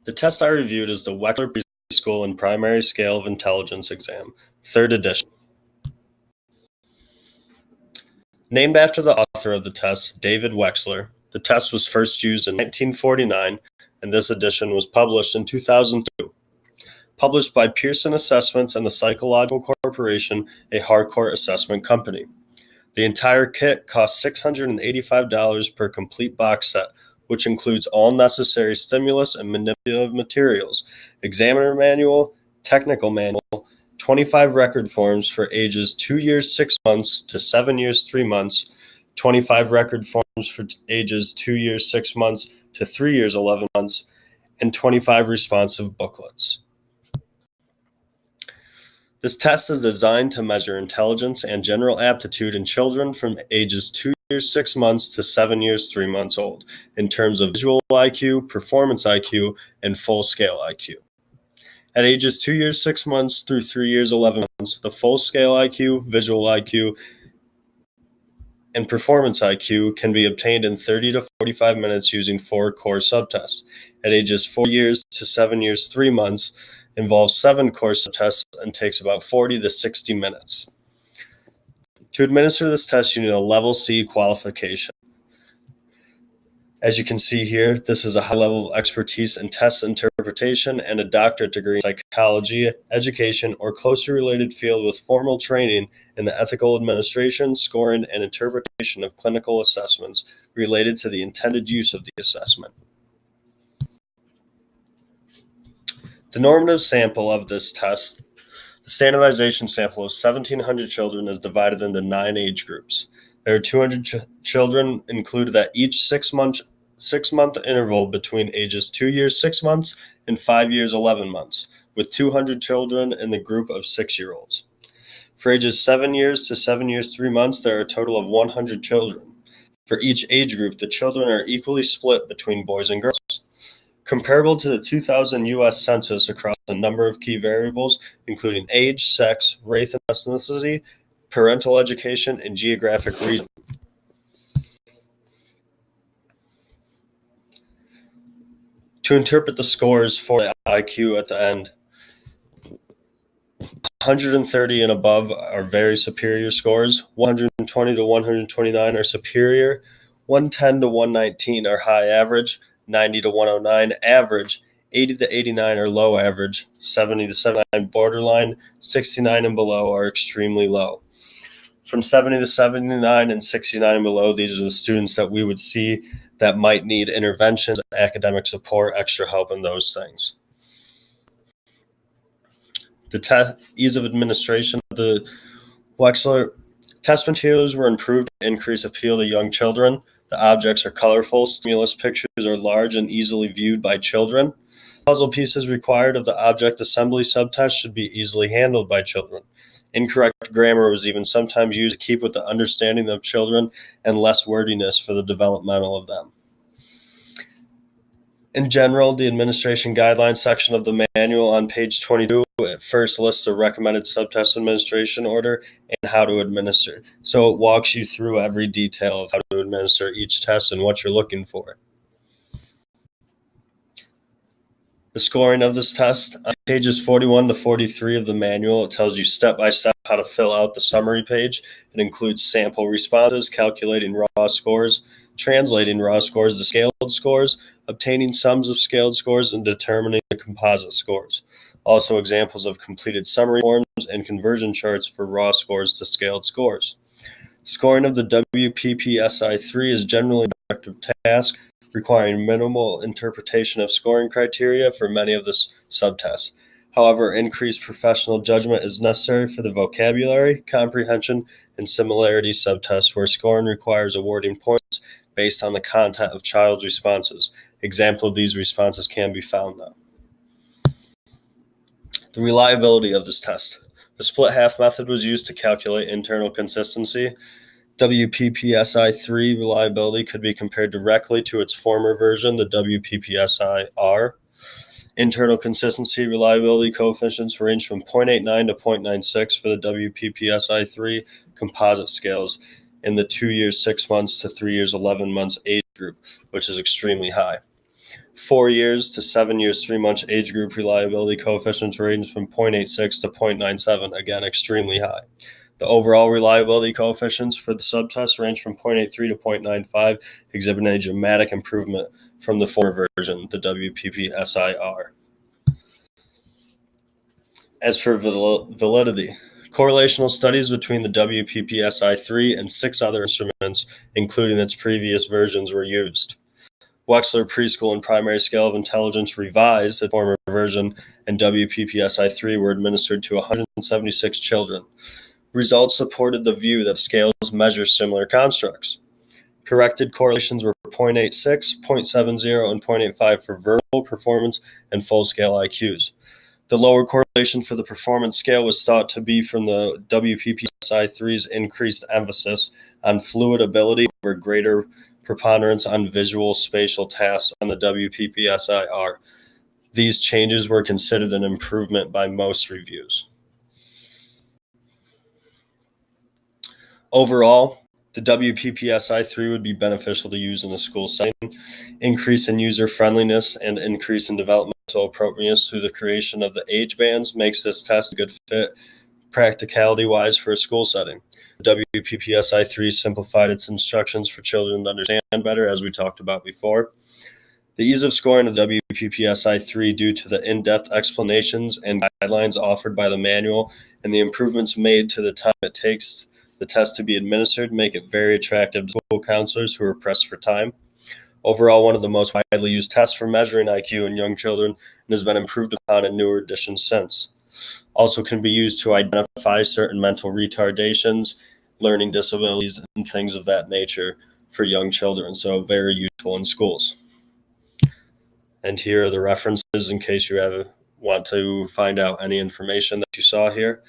The test I reviewed is the Wechsler Preschool and Primary Scale of Intelligence Exam, 3rd edition. Named after the author of the test, David Wechsler, the test was first used in 1949, and this edition was published in 2002. Published by Pearson Assessments and the Psychological Corporation, a Harcourt assessment company. The entire kit costs $685 per complete box set, which includes all necessary stimulus and manipulative materials, examiner manual, technical manual, 25 record forms for ages 2 years 6 months to 7 years 3 months, 25 record forms for ages 2 years 6 months to 3 years 11 months, and 25 responsive booklets. This test is designed to measure intelligence and general aptitude in children from ages 2 years 6 months to 7 years 3 months old in terms of visual IQ, performance IQ, and full scale IQ. At ages 2 years 6 months through 3 years 11 months, the full scale IQ, visual IQ, and performance IQ can be obtained in 30 to 45 minutes using 4 core subtests. At ages 4 years to 7 years 3 months, involves 7 core subtests and takes about 40 to 60 minutes. To administer this test, you need a level C qualification. As you can see here, this is a high level of expertise in test interpretation and a doctorate degree in psychology, education, or closely related field with formal training in the ethical administration, scoring, and interpretation of clinical assessments related to the intended use of the assessment. The normative sample of this test, the standardization sample of 1,700 children, is divided into 9 age groups. There are 200 children included at each 6-month interval between ages 2 years 6 months and 5 years 11 months, with 200 children in the group of 6-year-olds. For ages 7 years to 7 years 3 months, there are a total of 100 children. For each age group, the children are equally split between boys and girls. Comparable to the 2000 U.S. Census across a number of key variables, including age, sex, race and ethnicity, parental education, and geographic region. To interpret the scores for the IQ at the end, 130 and above are very superior scores, 120 to 129 are superior, 110 to 119 are high average, 90 to 109 average, 80 to 89 are low average, 70 to 79 borderline, 69 and below are extremely low. From 70 to 79 and 69 and below, these are the students that we would see that might need interventions, academic support, extra help, and those things. The ease of administration of the Wechsler test materials were improved to increase appeal to young children. The objects are colorful, stimulus pictures are large and easily viewed by children. Puzzle pieces required of the object assembly subtest should be easily handled by children. Incorrect grammar was even sometimes used to keep with the understanding of children and less wordiness for the developmental of them. In general, the administration guidelines section of the manual on page 22 first lists the recommended subtest administration order and how to administer. So it walks you through every detail of how to administer each test and what you're looking for. The scoring of this test, on pages 41 to 43 of the manual, it tells you step by step how to fill out the summary page. It includes sample responses, calculating raw scores, translating raw scores to scaled scores, obtaining sums of scaled scores, and determining the composite scores. Also examples of completed summary forms and conversion charts for raw scores to scaled scores. Scoring of the WPPSI-3 is generally an objective task, requiring minimal interpretation of scoring criteria for many of the subtests. However, increased professional judgment is necessary for the vocabulary, comprehension, and similarity subtests where scoring requires awarding points based on the content of child's responses. Example of these responses can be found though. The reliability of this test. The split half method was used to calculate internal consistency. WPPSI-3 reliability could be compared directly to its former version, the WPPSI-R. Internal consistency reliability coefficients range from 0.89 to 0.96 for the WPPSI-3 composite scales in the 2 years 6 months to 3 years 11 months age group, which is extremely high. 4 years to 7 years, 3 months age group reliability coefficients range from 0.86 to 0.97, again, extremely high. The overall reliability coefficients for the subtest range from 0.83 to 0.95, exhibiting a dramatic improvement from the former version, the WPPSI-R. As for validity, correlational studies between the WPPSI-3 and 6 other instruments, including its previous versions, were used. Wechsler Preschool and Primary Scale of Intelligence revised the former version, and WPPSI-3 were administered to 176 children. Results supported the view that scales measure similar constructs. Corrected correlations were 0.86, 0.70, and 0.85 for verbal, performance, and full-scale IQs. The lower correlation for the performance scale was thought to be from the WPPSI-3's increased emphasis on fluid ability over greater preponderance on visual spatial tasks on the WPPSI-R. These changes were considered an improvement by most reviews. Overall, the WPPSI-3 would be beneficial to use in a school setting. Increase in user friendliness and increase in developmental appropriateness through the creation of the age bands makes this test a good fit practicality-wise for a school setting. The WPPSI-3 simplified its instructions for children to understand better, as we talked about before. The ease of scoring of WPPSI-3 due to the in-depth explanations and guidelines offered by the manual and the improvements made to the time it takes the test to be administered make it very attractive to school counselors who are pressed for time. Overall, one of the most widely used tests for measuring IQ in young children and has been improved upon in newer editions since. Also can be used to identify certain mental retardations, learning disabilities, and things of that nature for young children, so very useful in schools. And here are the references in case you want to find out any information that you saw here.